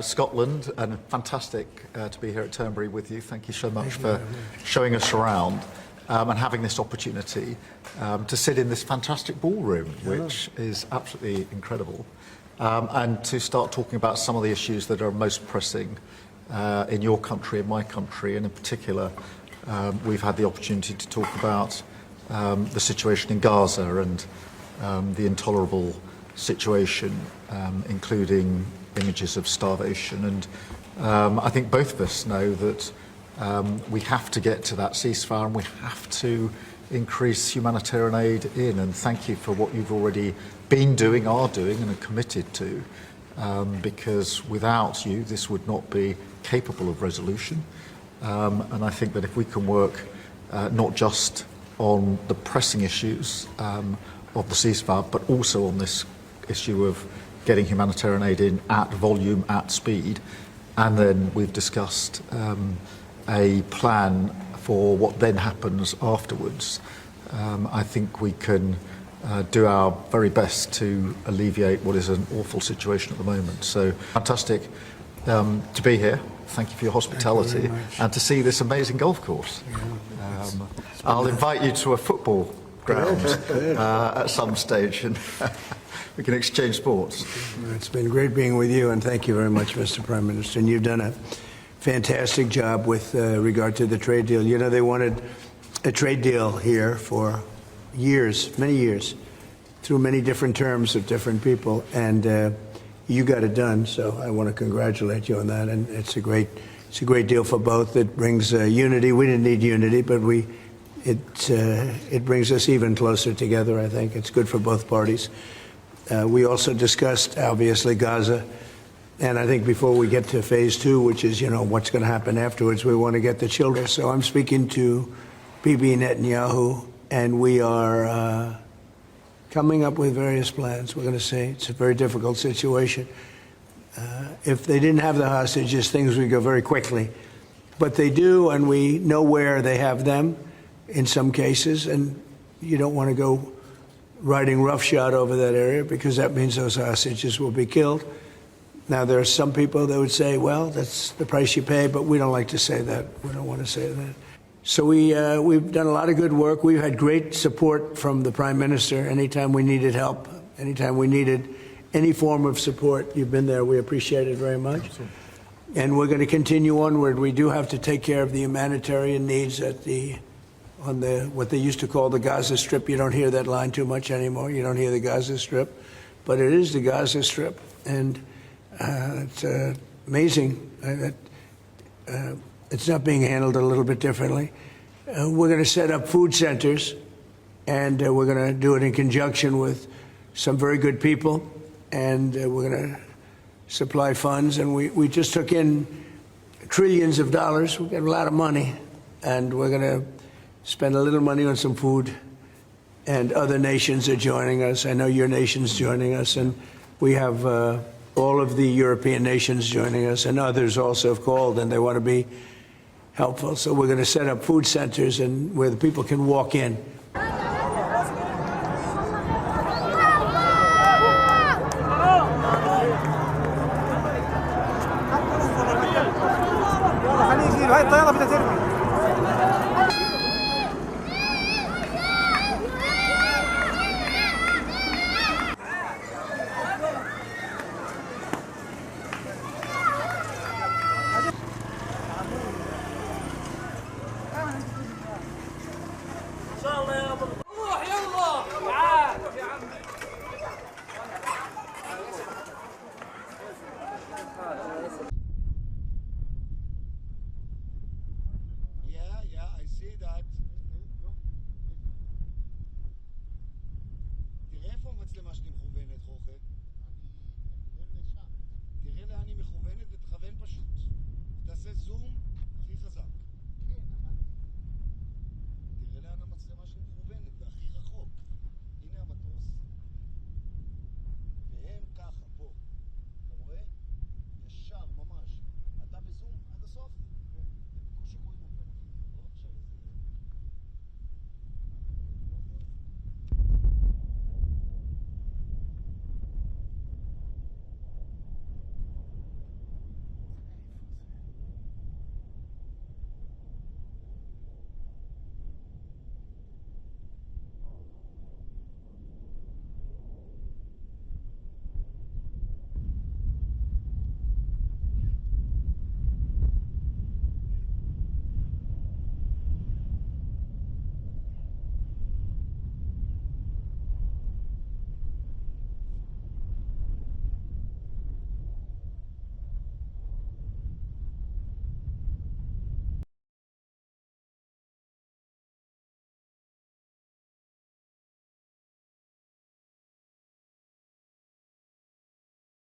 Scotland, and fantastic to be here at Turnberry with you. Thank you so much for showing us around and having this opportunity to sit in this fantastic ballroom, which is absolutely incredible, and to start talking about some of the issues that are most pressing in your country, in my country, and in particular, we've had the opportunity to talk about the situation in Gaza and the intolerable situation, including images of starvation. And I think both of us know that we have to get to that ceasefire and we have to increase humanitarian aid in. And thank you for what you've already been doing, are doing, and are committed to, because without you, this would not be capable of resolution. And I think that if we can work not just on the pressing issues of the ceasefire, but also on this issue of getting humanitarian aid in at volume, at speed, and then we've discussed a plan for what then happens afterwards. I think we can do our very best to alleviate what is an awful situation at the moment. So fantastic to be here. Thank you for your hospitality and to see this amazing golf course. I'll invite you to a football ground at some stage and we can exchange sports. It's been great being with you, and thank you very much, Mr. Prime Minister. And you've done a fantastic job with regard to the trade deal. You know, they wanted a trade deal here for years, many years, through many different terms of different people, and you got it done. So I want to congratulate you on that. And it's a great deal for both. It brings unity. We didn't need unity, but it brings us even closer together. I think it's good for both parties. We also discussed, obviously, Gaza. And I think before we get to phase 2, which is, you know, what's going to happen afterwards, we want to get the children. So I'm speaking to Bibi Netanyahu, and we are coming up with various plans. We're going to say it's a very difficult situation. If they didn't have the hostages, things would go very quickly. But they do, and we know where they have them in some cases, and you don't want to go riding roughshod over that area because that means those hostages will be killed. Now, there are some people that would say, well, that's the price you pay, but we don't like to say that. We don't want to say that. So we've done a lot of good work. We've had great support from the Prime Minister anytime we needed help, anytime we needed any form of support. You've been there. We appreciate it very much. Absolutely. And we're going to continue onward. We do have to take care of the humanitarian needs on what they used to call the Gaza Strip. You don't hear that line too much anymore. You don't hear the Gaza Strip, but it is the Gaza Strip, and it's amazing that it's not being handled a little bit differently. We're going to set up food centers, and we're going to do it in conjunction with some very good people, and we're going to supply funds. And we just took in trillions of dollars. We got a lot of money, and we're going to spend a little money on some food, and other nations are joining us. I know your nation's joining us, and we have all of the European nations joining us, and others also have called, and they want to be helpful. So we're going to set up food centers and where the people can walk in. המצלמה שלי מכוונת, רוחת. תראה לאן היא מכוונת ותכוון פשוט. תעשה זום